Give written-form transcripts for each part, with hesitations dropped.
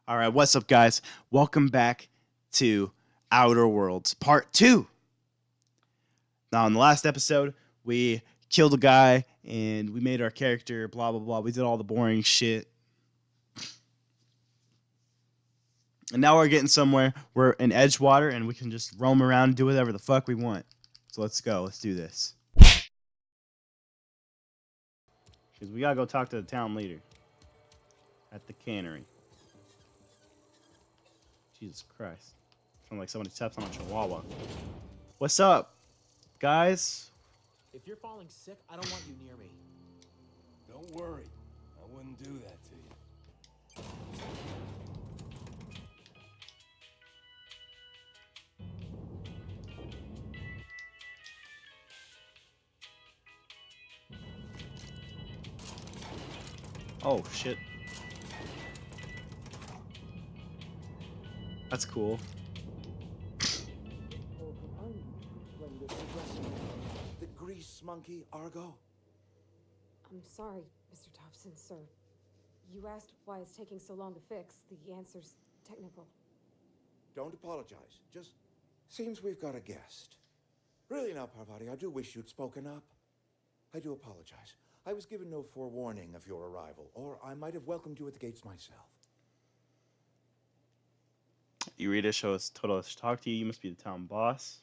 All right, what's up, guys? Welcome back to Outer Worlds Part 2. Now, in the last episode, we killed a guy and we made our character, blah, blah, blah. We did all the boring shit. And now we're getting somewhere. We're in Edgewater and we can just roam around and do whatever the fuck we want. So let's go. Let's do this. Because we gotta go talk to the town leader at the cannery. Jesus Christ. Sounds like somebody steps on a chihuahua. What's up, guys? If you're falling sick, I don't want you near me. Don't worry. I wouldn't do that to you. Oh, shit. That's cool. The grease monkey, Argo? I'm sorry, Mr. Thompson, sir. You asked why it's taking so long to fix. The answer's technical. Don't apologize. Just seems we've got a guest. Really now, Parvati, I do wish you'd spoken up. I do apologize. I was given no forewarning of your arrival, or I might have welcomed you at the gates myself. Eureka shows told us to talk to you. You must be the town boss.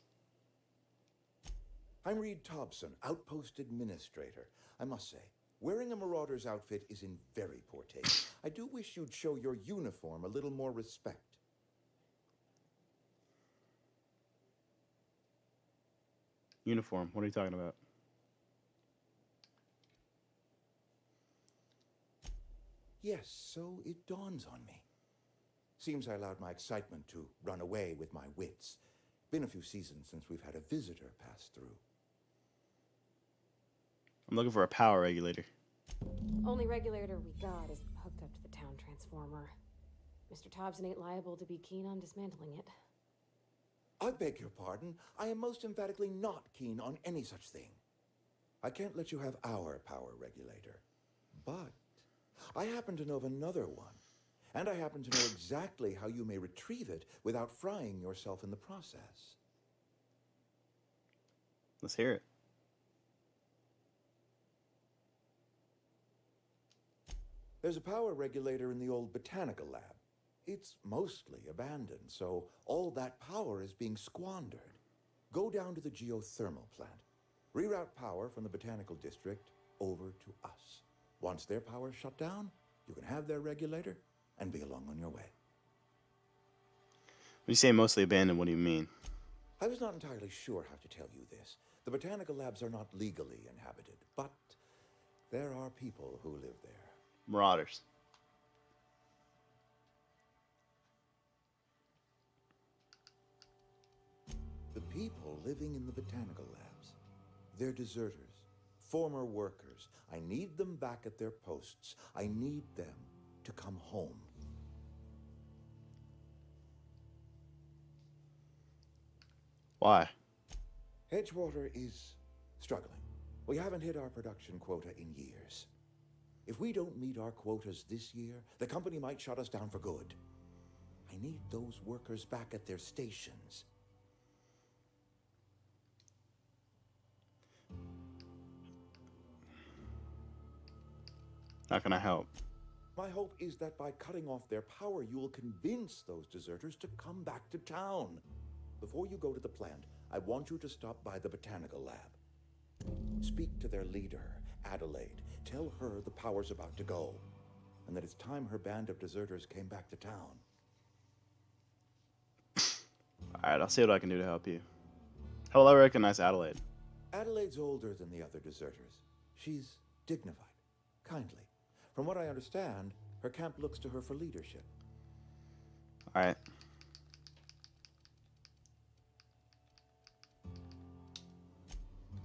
I'm Reed Thompson, Outpost Administrator. I must say, wearing a marauder's outfit is in very poor taste. I do wish you'd show your uniform a little more respect. Uniform. What are you talking about? Yes, so it dawns on me. Seems I allowed my excitement to run away with my wits. Been a few seasons since we've had a visitor pass through. I'm looking for a power regulator. Only regulator we got is hooked up to the town transformer. Mr. Thompson ain't liable to be keen on dismantling it. I beg your pardon. I am most emphatically not keen on any such thing. I can't let you have our power regulator. But I happen to know of another one. And I happen to know exactly how you may retrieve it without frying yourself in the process. Let's hear it. There's a power regulator in the old botanical lab. It's mostly abandoned, so all that power is being squandered. Go down to the geothermal plant. Reroute power from the botanical district over to us. Once their power's shut down, you can have their regulator and be along on your way. When you say mostly abandoned, what do you mean? I was not entirely sure how to tell you this. The botanical labs are not legally inhabited, but there are people who live there. Marauders. The people living in the botanical labs, they're deserters, former workers. I need them back at their posts. I need them to come home. Why? Edgewater is struggling. We haven't hit our production quota in years. If we don't meet our quotas this year, the company might shut us down for good. I need those workers back at their stations. How can I help? My hope is that by cutting off their power, you will convince those deserters to come back to town. Before you go to the plant, I want you to stop by the botanical lab. Speak to their leader, Adelaide. Tell her the power's about to go, and that it's time her band of deserters came back to town. Alright, I'll see what I can do to help you. How will I recognize Adelaide? Adelaide's older than the other deserters. She's dignified, kindly. From what I understand, her camp looks to her for leadership. Alright.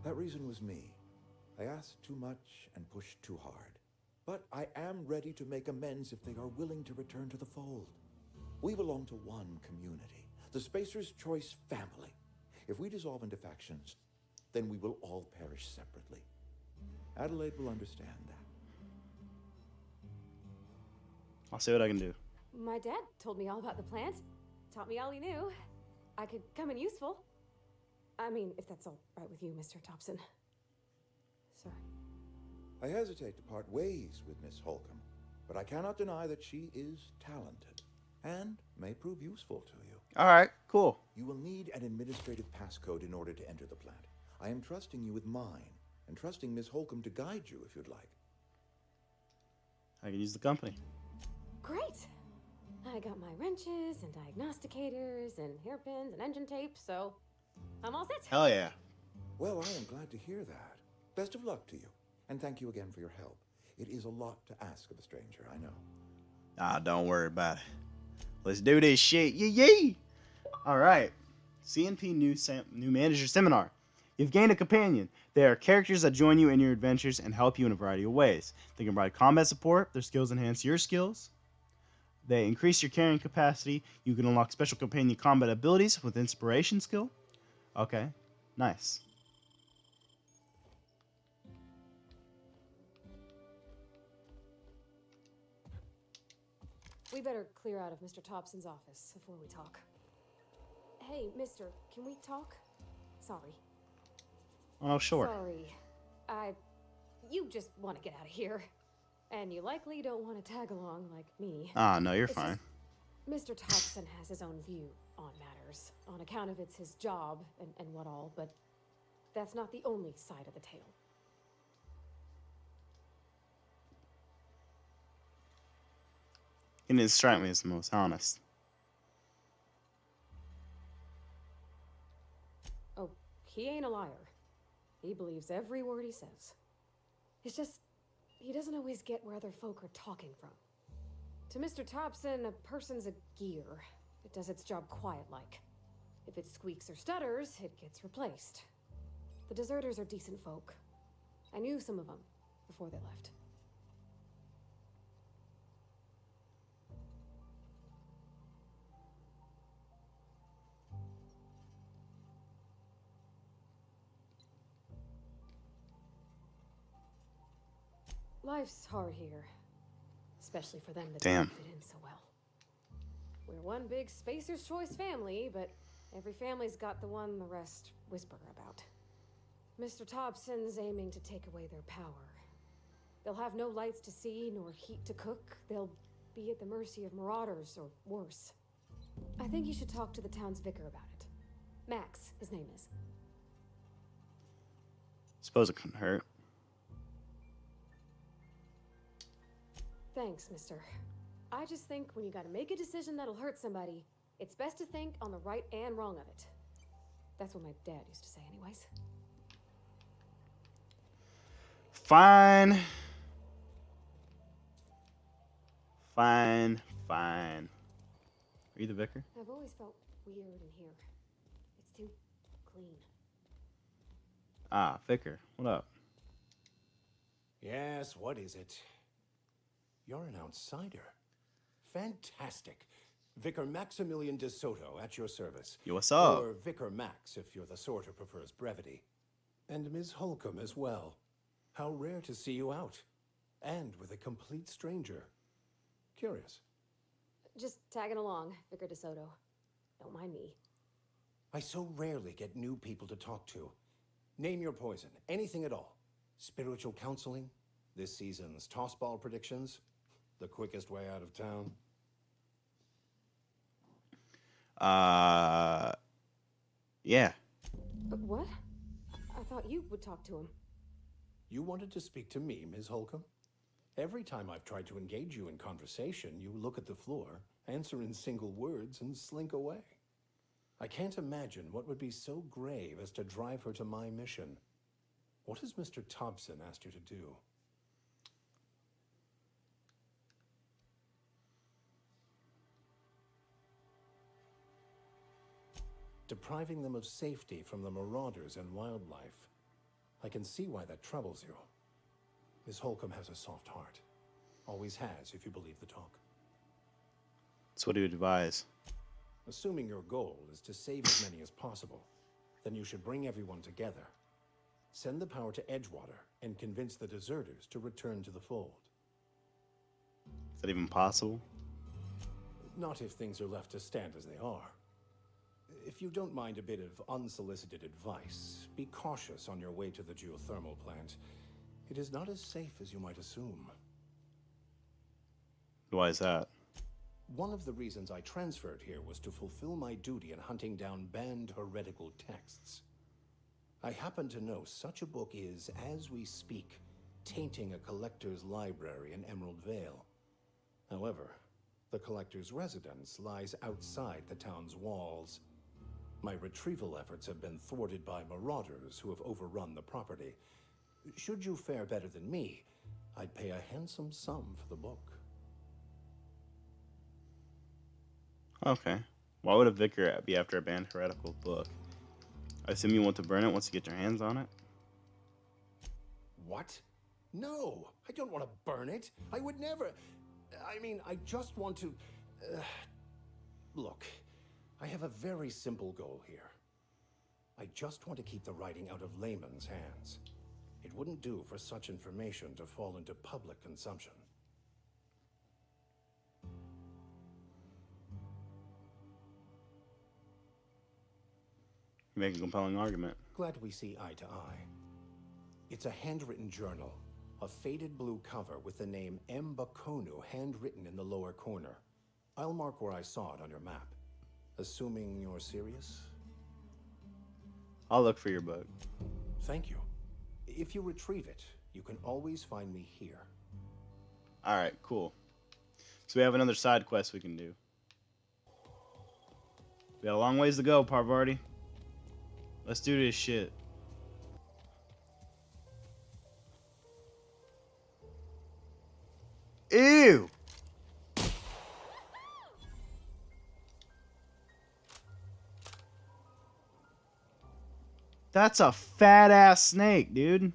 That reason was me. I asked too much and pushed too hard. But I am ready to make amends if they are willing to return to the fold. We belong to one community, the Spacer's Choice family. If we dissolve into factions, then we will all perish separately. Adelaide will understand that. I'll see what I can do. My dad told me all about the plant. Taught me all he knew. I could come in useful. I mean, if that's all right with you, Mr. Thompson. Sorry. I hesitate to part ways with Miss Holcomb, but I cannot deny that she is talented and may prove useful to you. All right, cool. You will need an administrative passcode in order to enter the plant. I am trusting you with mine, and trusting Miss Holcomb to guide you if you'd like. I can use the company. Great! I got my wrenches and diagnosticators and hairpins and engine tape, so I'm all set. Hell yeah. Well, I am glad to hear that. Best of luck to you, and thank you again for your help. It is a lot to ask of a stranger, I know. Ah, don't worry about it. Let's do this shit. Yee! All right. CNP new manager seminar. You've gained a companion. They are characters that join you in your adventures and help you in a variety of ways. They can provide combat support. Their skills enhance your skills. They increase your carrying capacity. You can unlock special companion combat abilities with inspiration skill. Okay, nice. We better clear out of Mr. Thompson's office before we talk. Hey, mister, can we talk? Sorry. Oh, sure. Sorry. You just want to get out of here. And you likely don't want to tag along like me. Ah, no, you're It's fine. just Mr. Thompson has his own view on matters, on account of it's his job and what all, but that's not the only side of the tale. He didn't strike me as the most honest. Oh, he ain't a liar. He believes every word he says. It's just, he doesn't always get where other folk are talking from. To Mr. Thompson, a person's a gear. It does its job quiet-like. If it squeaks or stutters, it gets replaced. The deserters are decent folk. I knew some of them before they left. Life's hard here, especially for them that Damn. don't fit in so well. We're one big Spacer's Choice family, but every family's got the one the rest whisper about. Mr. Thompson's aiming to take away their power. They'll have no lights to see nor heat to cook. They'll be at the mercy of marauders or worse. I think you should talk to the town's vicar about it. Max, his name is. Suppose it couldn't hurt. Thanks, mister. I just think when you gotta make a decision that'll hurt somebody, it's best to think on the right and wrong of it. That's what my dad used to say anyways. Fine. Fine. Fine. Are you the vicar? I've always felt weird in here. It's too clean. Ah, vicar. What up? Yes, what is it? You're an outsider. Fantastic. Vicar Maximilian de Soto at your service. Yo, what's up? Or Vicar Max if you're the sort who prefers brevity. And Ms. Holcomb as well. How rare to see you out. And with a complete stranger. Curious. Just tagging along, Vicar DeSoto. Don't mind me. I so rarely get new people to talk to. Name your poison, anything at all. Spiritual counseling, this season's tossball predictions, the quickest way out of town. Yeah. What? I thought you would talk to him. You wanted to speak to me, Ms. Holcomb? Every time I've tried to engage you in conversation, you look at the floor, answer in single words, and slink away. I can't imagine what would be so grave as to drive her to my mission. What has Mr. Thompson asked you to do? Depriving them of safety from the marauders and wildlife. I can see why that troubles you. Miss Holcomb has a soft heart. Always has, if you believe the talk. That's what he would advise. Assuming your goal is to save as many as possible, then you should bring everyone together. Send the power to Edgewater and convince the deserters to return to the fold. Is that even possible? Not if things are left to stand as they are. If you don't mind a bit of unsolicited advice, be cautious on your way to the geothermal plant. It is not as safe as you might assume. Why is that? One of the reasons I transferred here was to fulfill my duty in hunting down banned heretical texts. I happen to know such a book is, as we speak, tainting a collector's library in Emerald Vale. However, the collector's residence lies outside the town's walls. My retrieval efforts have been thwarted by marauders who have overrun the property. Should you fare better than me, I'd pay a handsome sum for the book. Okay. Why would a vicar be after a banned heretical book? I assume you want to burn it once you get your hands on it? What? No, I don't want to burn it. I would never. I mean, I just want to. Look, I have a very simple goal here. I just want to keep the writing out of layman's hands. It wouldn't do for such information to fall into public consumption. You make a compelling argument. Glad we see eye to eye. It's a handwritten journal, a faded blue cover with the name M. Bakonu handwritten in the lower corner. I'll mark where I saw it on your map. Assuming you're serious? I'll look for your book. Thank you. If you retrieve it, you can always find me here. Alright, cool. So we have another side quest we can do. We got a long ways to go, Parvati. Let's do this shit. Ew! That's a fat ass snake, dude.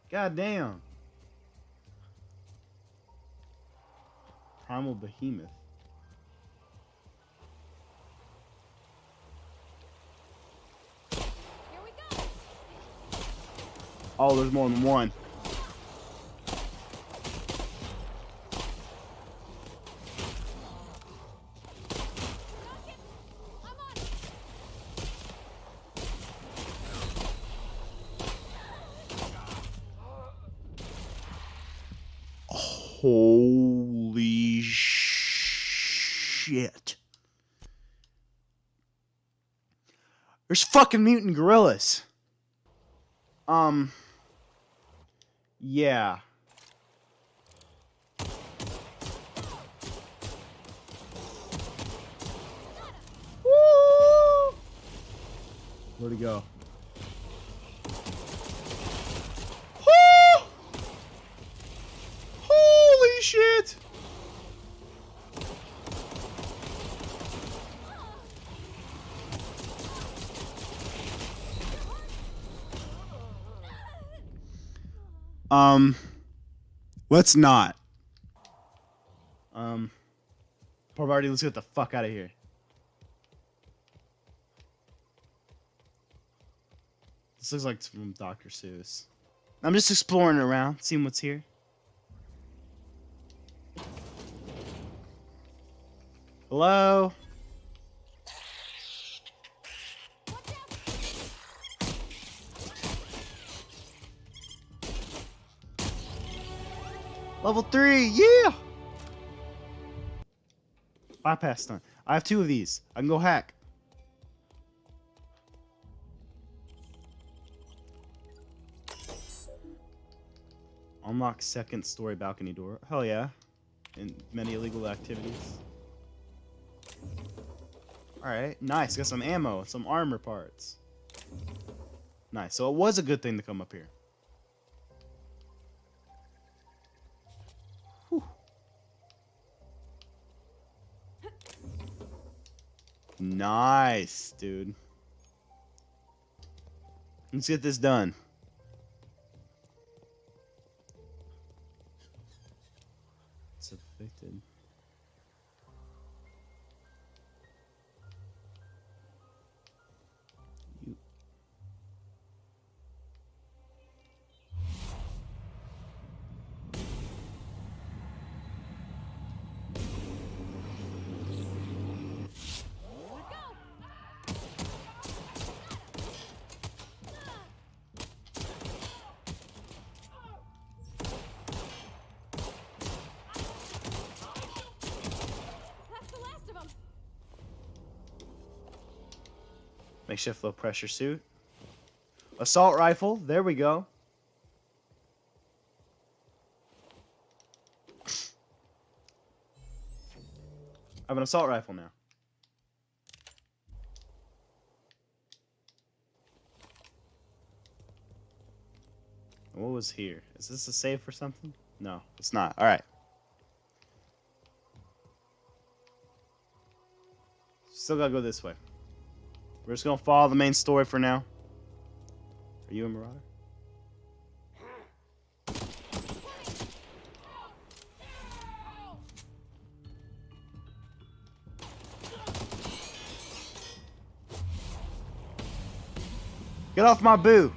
God damn. Primal behemoth. Here we go. Oh, there's more than one. I'm on it. Holy shit. There's fucking mutant gorillas. Yeah. Woo! Where'd he go? Woo! Holy shit! Let's not. Parvati, let's get the fuck out of here. This looks like it's from Dr. Seuss. I'm just exploring around, seeing what's here. Hello? Level 3, yeah! Bypass stun. I have 2 of these. I can go hack. Unlock second story balcony door. Hell yeah. And many illegal activities. Alright, nice. Got some ammo, some armor parts. Nice. So it was a good thing to come up here. Whew. Nice, dude. Let's get this done. It's affected. You. Makeshift low pressure suit. Assault rifle. There we go. I have an assault rifle now. What was here? Is this a save for something? No, it's not. All right. Still gotta go this way. We're just gonna follow the main story for now. Are you a marauder? Get off my boo!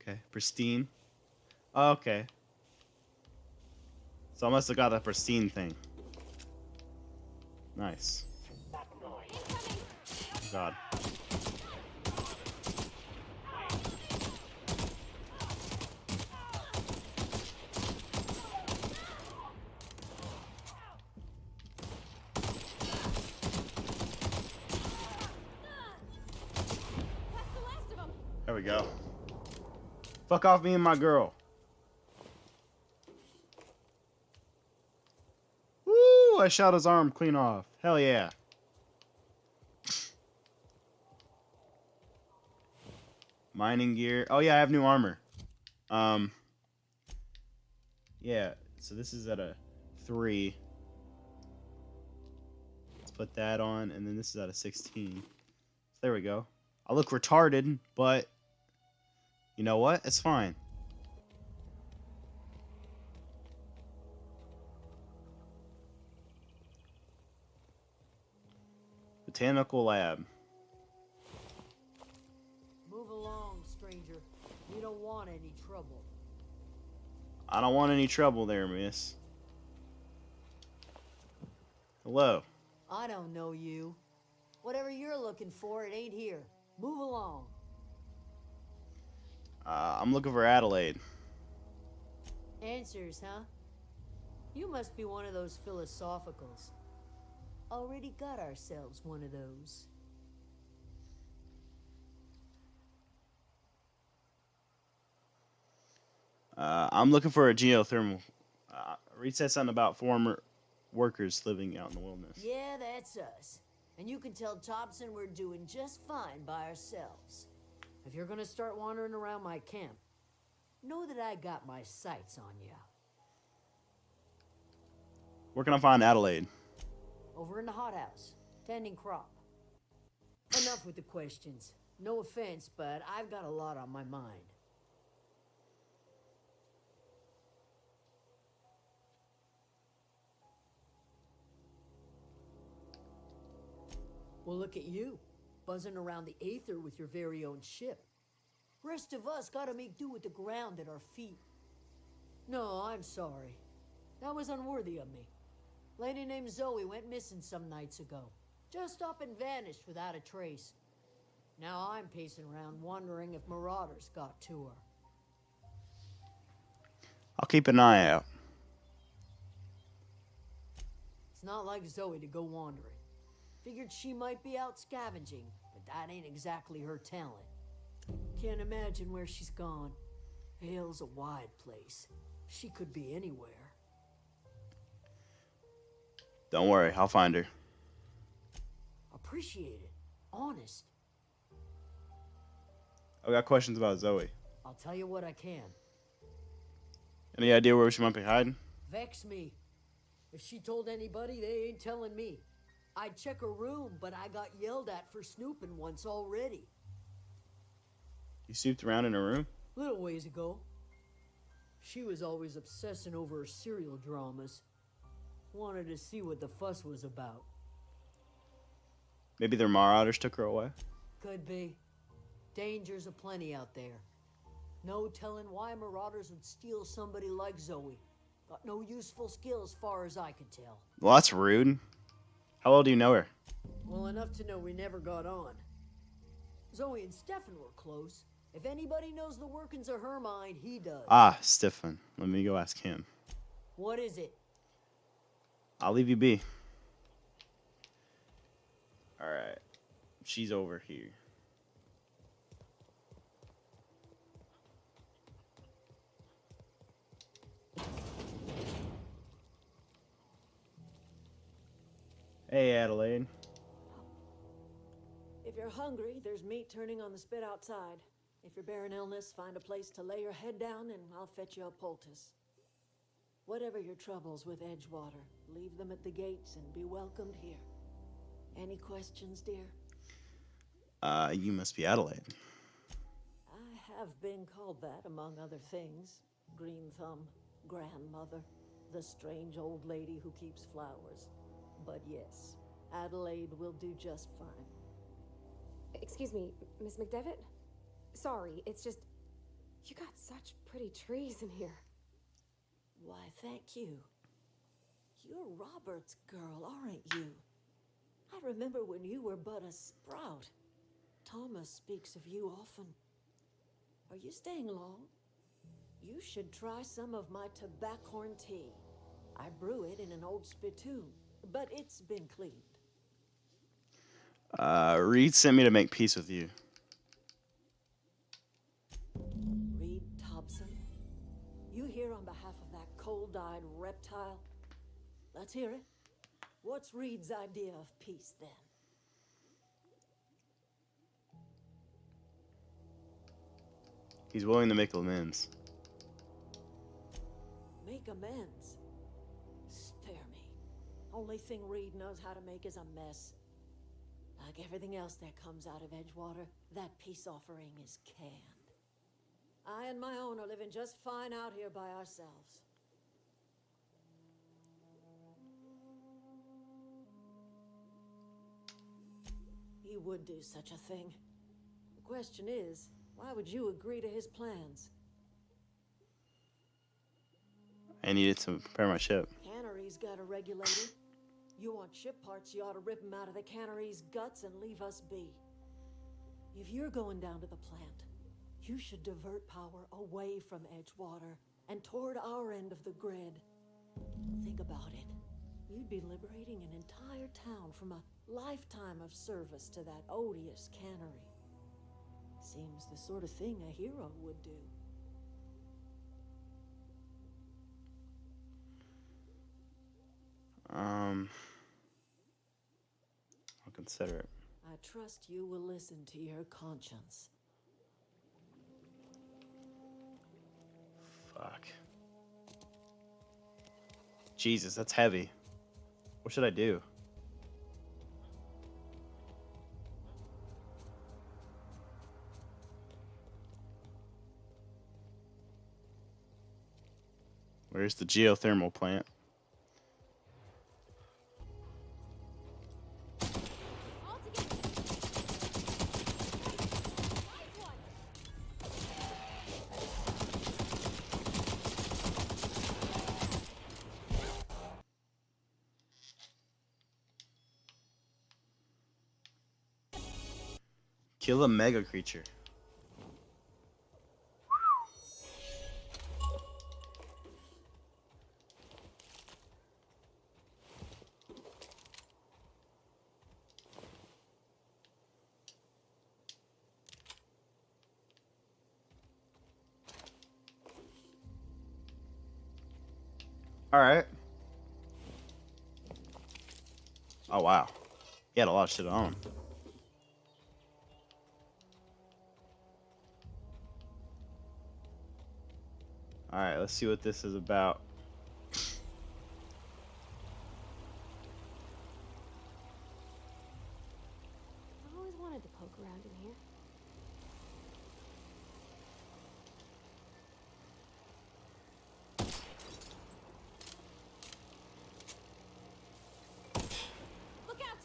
Okay, pristine. Oh, okay. So I must have got a pristine thing. Nice. God. There we go. Fuck off me and my girl. Woo! I shot his arm clean off. Hell yeah. Mining gear. Oh yeah, I have new armor. Yeah, so this is at a 3. Let's put that on, and then this is at a 16. There we go. I look retarded, but you know what? It's fine. Botanical lab. Move along, stranger. We don't want any trouble. I don't want any trouble there, miss. Hello. I don't know you. Whatever you're looking for, it ain't here. Move along. I'm looking for Adelaide. Answers, huh? You must be one of those philosophicals. Already got ourselves one of those. I'm looking for a geothermal. Reed said something about former workers living out in the wilderness. Yeah, that's us. And you can tell Thompson we're doing just fine by ourselves. If you're gonna start wandering around my camp, know that I got my sights on you. Where can I find Adelaide? Over in the hothouse, tending crop. Enough with the questions. No offense, but I've got a lot on my mind. Well, look at you, buzzing around the Aether with your very own ship. Rest of us gotta make do with the ground at our feet. No, I'm sorry. That was unworthy of me. Lady named Zoe went missing some nights ago. Just up and vanished without a trace. Now I'm pacing around wondering if marauders got to her. I'll keep an eye out. It's not like Zoe to go wandering. Figured she might be out scavenging, but that ain't exactly her talent. Can't imagine where she's gone. Hale's a wide place. She could be anywhere. Don't worry, I'll find her. Appreciate it. Honest. I got questions about Zoe. I'll tell you what I can. Any idea where she might be hiding? Vex me. If she told anybody, they ain't telling me. I'd check her room, but I got yelled at for snooping once already. You snooped around in her room? Little ways ago. She was always obsessing over her serial dramas. Wanted to see what the fuss was about. Maybe their marauders took her away? Could be. Dangers aplenty out there. No telling why marauders would steal somebody like Zoe. Got no useful skill as far as I could tell. Well, that's rude. How well do you know her? Well, enough to know we never got on. Zoe and Stefan were close. If anybody knows the workings of her mind, he does. Ah, Stefan. Let me go ask him. What is it? I'll leave you be. Alright. She's over here. Hey, Adelaide. If you're hungry, there's meat turning on the spit outside. If you're bearing illness, find a place to lay your head down and I'll fetch you a poultice. Whatever your troubles with Edgewater, leave them at the gates and be welcomed here. Any questions, dear? You must be Adelaide. I have been called that, among other things. Green Thumb, grandmother, the strange old lady who keeps flowers. But yes, Adelaide will do just fine. Excuse me, Miss McDevitt? Sorry, it's just... You got such pretty trees in here. Why, thank you. You're Robert's girl, aren't you? I remember when you were but a sprout. Thomas speaks of you often. Are you staying long? You should try some of my tobaccorn tea. I brew it in an old spittoon, but it's been cleaned. Reed sent me to make peace with you. Reed Thompson? You here on behalf of that cold-eyed reptile? Let's hear it. What's Reed's idea of peace, then? He's willing to make amends. Make amends? Spare me. Only thing Reed knows how to make is a mess. Like everything else that comes out of Edgewater, that peace offering is canned. I and my own are living just fine out here by ourselves. He would do such a thing. The question is, why would you agree to his plans? I needed to prepare my ship. Cannery's got a regulator. You want ship parts, you ought to rip them out of the cannery's guts and leave us be. If you're going down to the plant, you should divert power away from Edgewater and toward our end of the grid. Think about it. You'd be liberating an entire town from a lifetime of service to that odious cannery. Seems the sort of thing a hero would do. I'll consider it. I trust you will listen to your conscience. Fuck. Jesus, that's heavy. What should I do? Where's the geothermal plant? All together. Nice one. Kill a mega creature. All right. Oh, wow. He had a lot of shit on him. All right, let's see what this is about. I always wanted to poke around in here. Look out!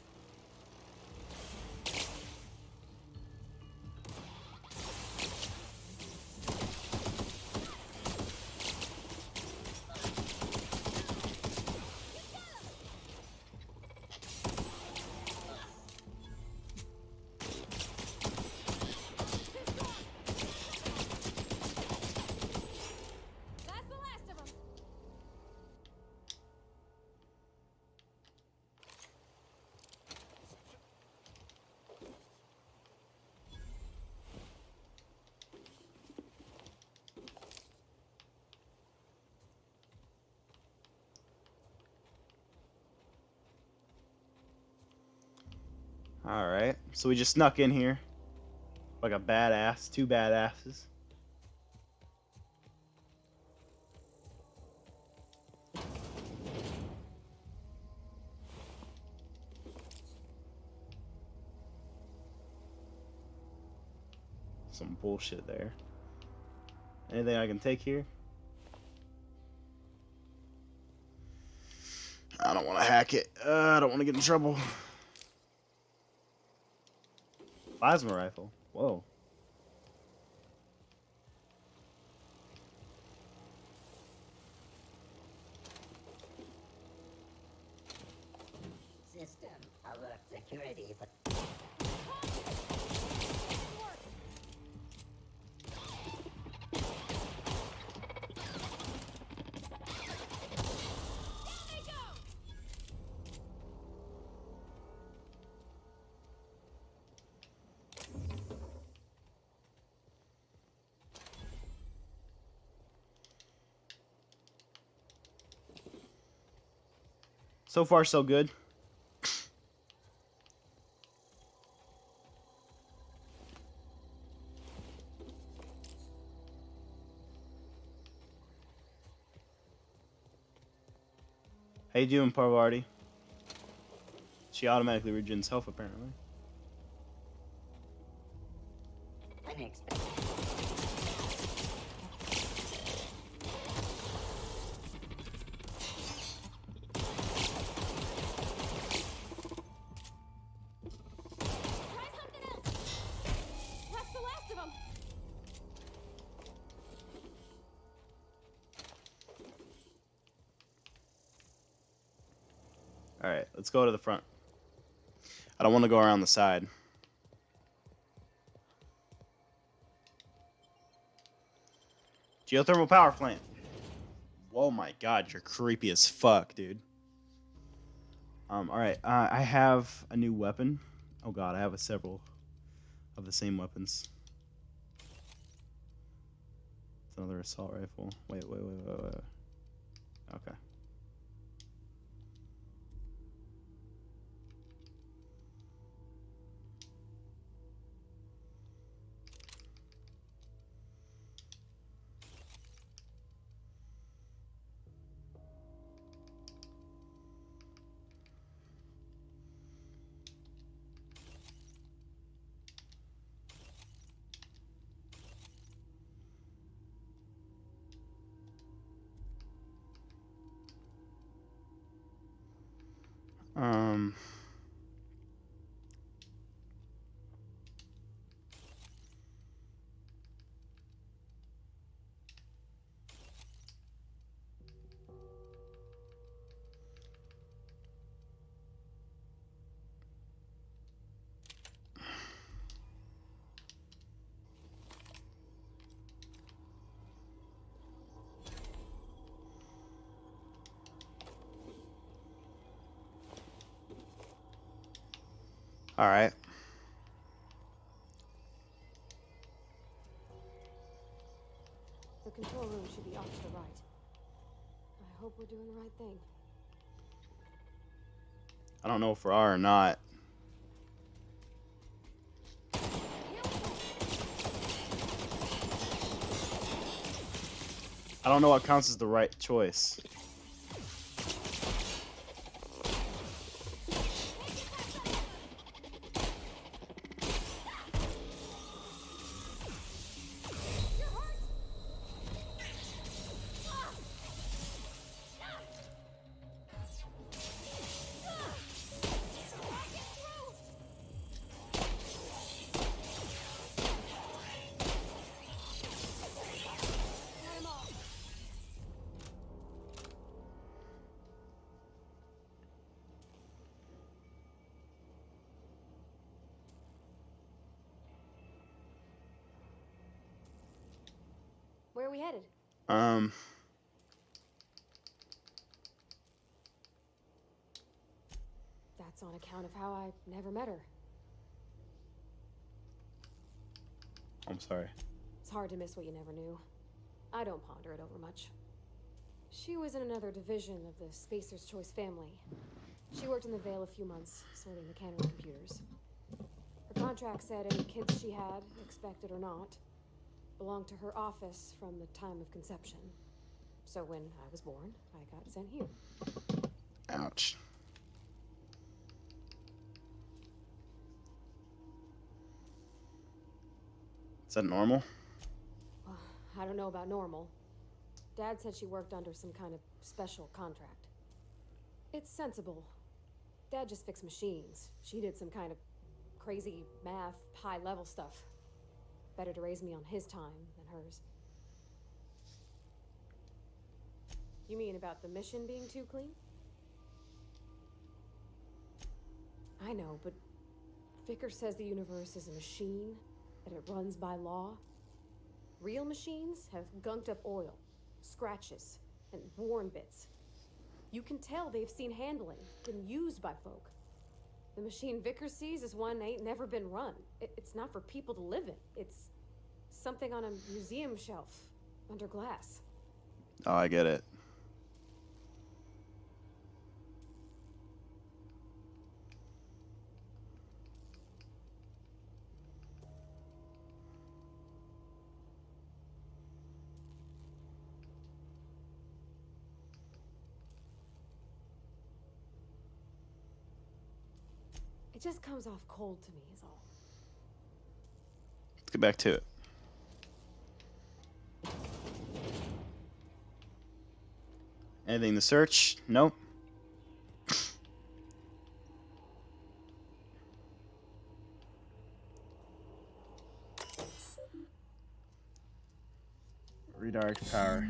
Alright, so we just snuck in here. Like a badass. Two badasses. Some bullshit there. Anything I can take here? I don't want to hack it. I don't want to get in trouble. Plasma rifle. Whoa. System alert security, but So far, so good. How you doing, Parvati? She automatically regens health, apparently. unexpected. Try something else. That's the last of them. Alright, let's go to the front. I don't want to go around the side. Geothermal power plant. Oh my god, you're creepy as fuck, dude. Alright, I have a new weapon. Oh god, I have several of the same weapons. It's another assault rifle. Wait. Okay. Um. All right. The control room should be off to the right. I hope we're doing the right thing. I don't know if we are or not. I don't know what counts as the right choice. Where are we headed? That's on account of how I never met her. I'm sorry. It's hard to miss what you never knew. I don't ponder it over much. She was in another division of the Spacer's Choice family. She worked in the Vale a few months, sorting the Cannery computers. contract said any kids she had, expected or not, belonged to her office from the time of conception. So when I was born, I got sent here. Ouch. Is that normal? Well, I don't know about normal. Dad said she worked under some kind of special contract. It's sensible. Dad just fixed machines. She did some kind of crazy math, high-level stuff. Better to raise me on his time than hers. You mean about the mission being too clean? I know, but Vickers says the universe is a machine, that it runs by law. Real machines have gunked up oil, scratches, and worn bits. You can tell they've seen handling, been used by folk. The machine Vickers sees is one ain't never been run. It's not for people to live in. It's something on a museum shelf, under glass. Oh, I get it. It just comes off cold to me, is all. Let's get back to it. Anything to search? Nope. Redirect power.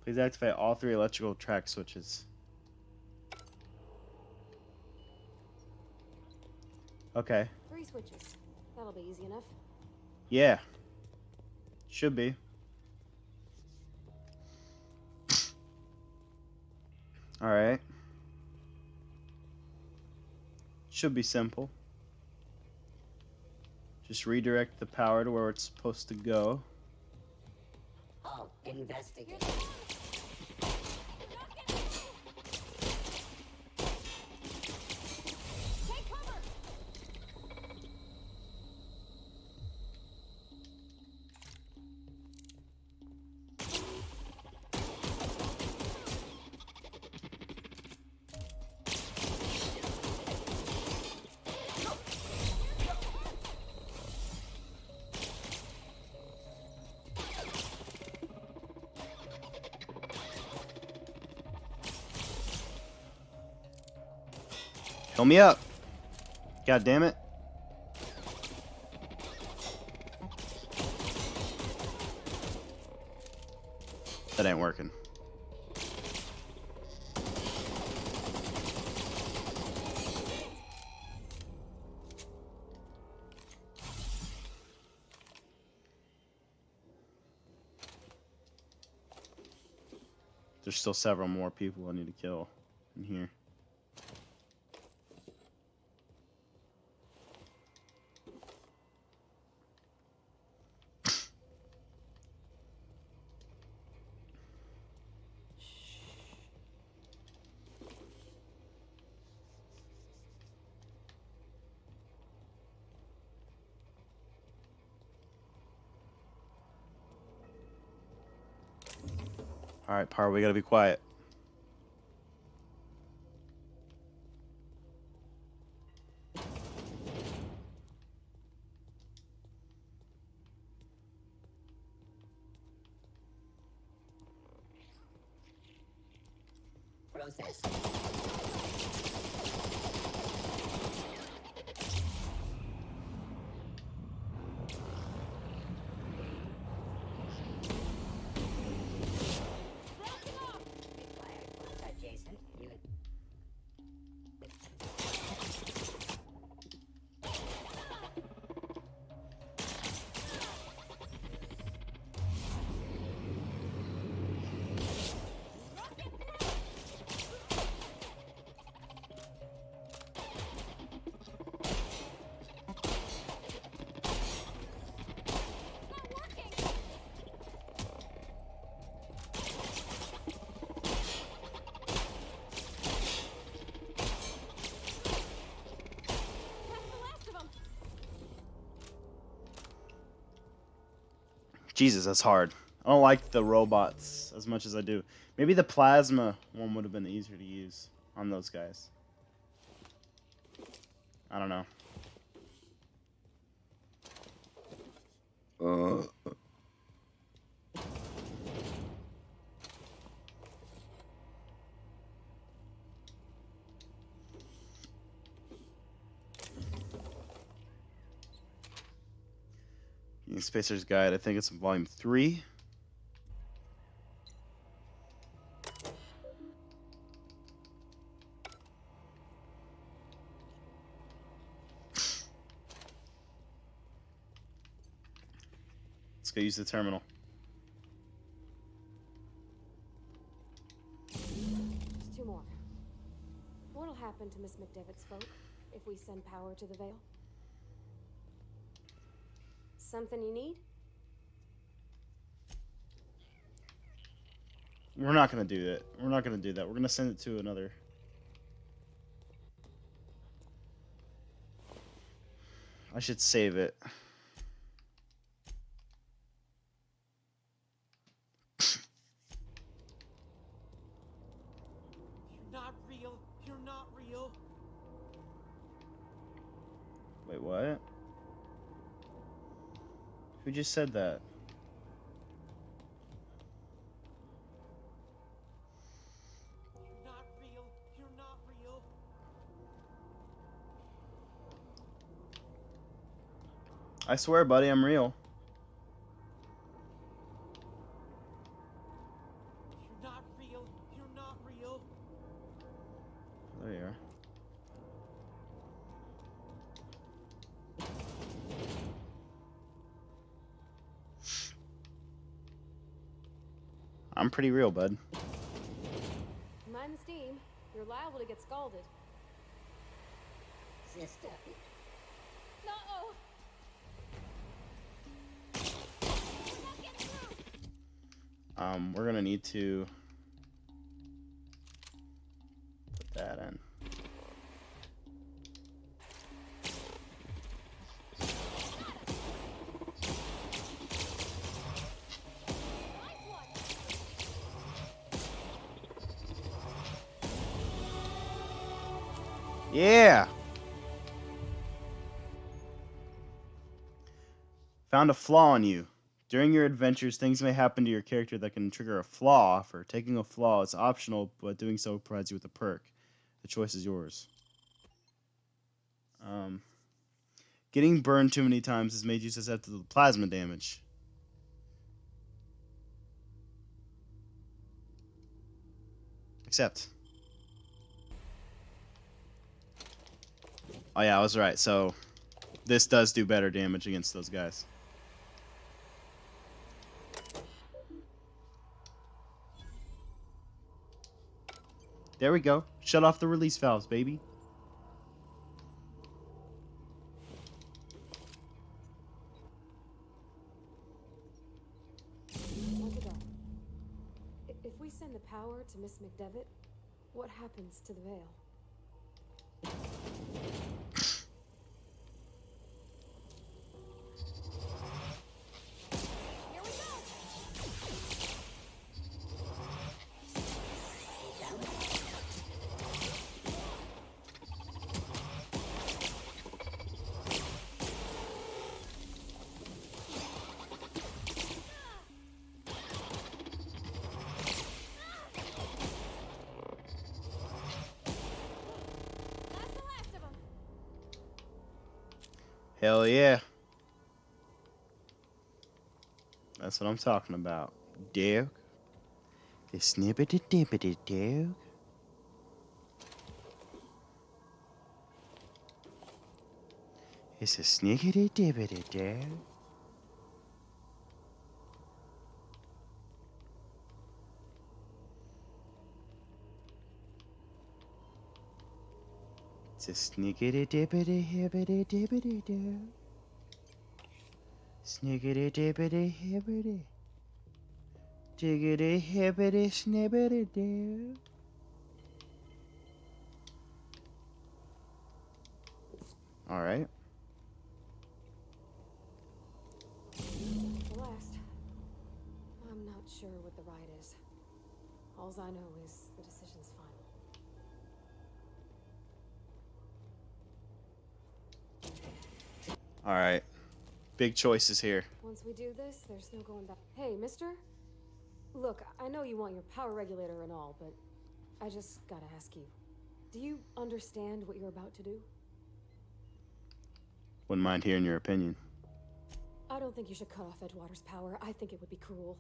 Please activate all 3 electrical track switches. Okay. 3 switches. That'll be easy enough. Yeah. Should be. Alright. Should be simple. Just redirect the power to where it's supposed to go. I'll investigate. Take cover! Fill me up. God damn it. That ain't working. There's still several more people I need to kill in here. Alright, Par, we gotta be quiet. Process. Adjacent. You. Jesus, that's hard. I don't like the robots as much as I do. Maybe the plasma one would have been easier to use on those guys. I don't know. Spacer's Guide, I think it's in volume 3. Let's go use the terminal. Just 2 more. What'll happen to Miss McDevitt's folk if we send power to the Veil? Something you need? We're not gonna do that. We're not gonna do that. We're gonna send it to another. I should save it. You're not real. You're not real. Wait, what? Who just said that? You're not real. You're not real. I swear, buddy, I'm real. You're not real. You're not real. There you are. I'm pretty real, bud. Mind the steam. You're liable to get scalded. Sister. No! We're gonna need to put that in. Yeah! Found a flaw in you. During your adventures, things may happen to your character that can trigger a flaw. For taking a flaw, it's optional, but doing so provides you with a perk. The choice is yours. Getting burned too many times has made you susceptible to plasma damage. Accept. Oh yeah, I was right. So this does do better damage against those guys. There we go. Shut off the release valves, baby. Once again. If we send the power to Miss McDevitt, what happens to the Veil? Here we go! That's the last of them. Hell yeah. That's what I'm talking about. Duke. The snippety dippity Duke. It's a snickety dippity Duke. It's a snickety dippity hippity dippity Duke. Snickety dippity hippity. Diggity hippity snippety doo. Alright. That's the last. All right. Big choices here. Once we do this, there's no going back. Hey, mister? Look, I know you want your power regulator and all, but I just gotta ask you. Do you understand what you're about to do? Wouldn't mind hearing your opinion. I don't think you should cut off Edgewater's power. I think it would be cruel.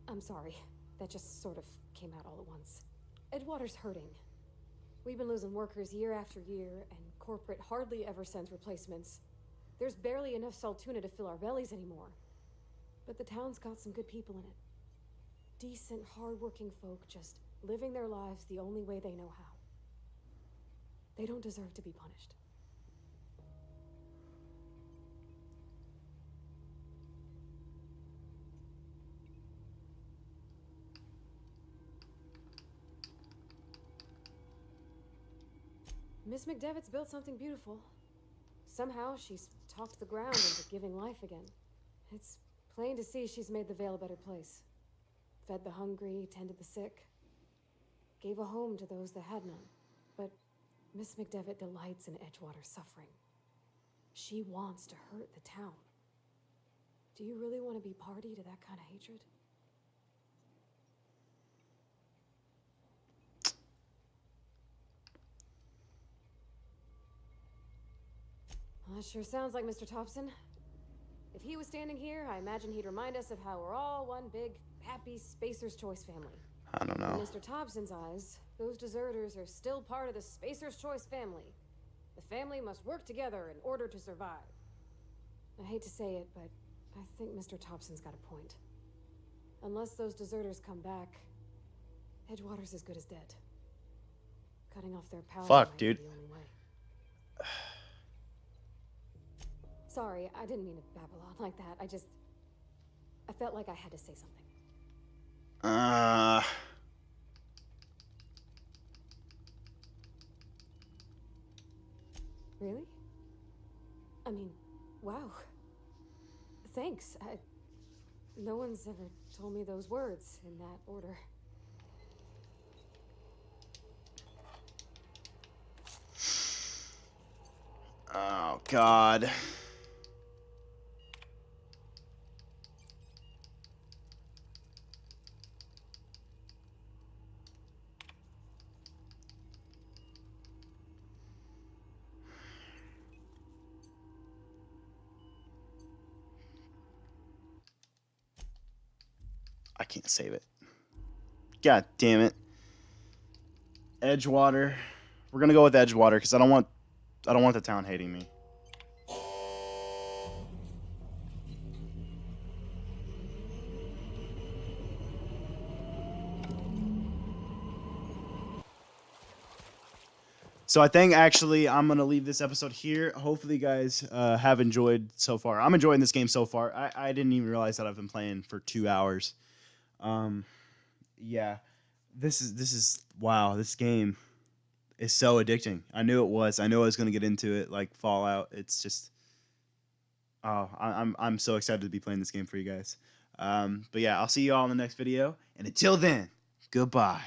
I'm sorry. That just sort of came out all at once. Edgewater's hurting. We've been losing workers year after year, and corporate hardly ever sends replacements. There's barely enough Saltuna to fill our bellies anymore. But the town's got some good people in it. Decent, hard-working folk just living their lives the only way they know how. They don't deserve to be punished. Miss McDevitt's built something beautiful. Somehow she's talked the ground into giving life again. It's plain to see she's made the Vale a better place. Fed the hungry, tended the sick. Gave a home to those that had none. But Miss McDevitt delights in Edgewater's suffering. She wants to hurt the town. Do you really want to be party to that kind of hatred? Well, that sure sounds like Mr. Thompson. If he was standing here, I imagine he'd remind us of how we're all one big, happy Spacer's Choice family. I don't know. In Mr. Thompson's eyes, those deserters are still part of the Spacer's Choice family. The family must work together in order to survive. I hate to say it, but I think Mr. Thompson's got a point. Unless those deserters come back, Edgewater's as good as dead. Cutting off their power Fuck, might dude. be the only way. Sorry, I didn't mean to babble on like that. I felt like I had to say something. Really? I mean, wow. Thanks. No one's ever told me those words in that order. Oh, God. I can't save it. God damn it. Edgewater. We're gonna go with Edgewater because I don't want the town hating me. So I think actually I'm gonna leave this episode here. Hopefully you guys have enjoyed so far. I'm enjoying this game so far. I didn't even realize that I've been playing for 2 hours. Yeah, this is wow. This game is so addicting. I knew it was. I knew I was gonna get into it like Fallout. It's just, oh, I'm so excited to be playing this game for you guys. But yeah, I'll see you all in the next video. And until then, goodbye.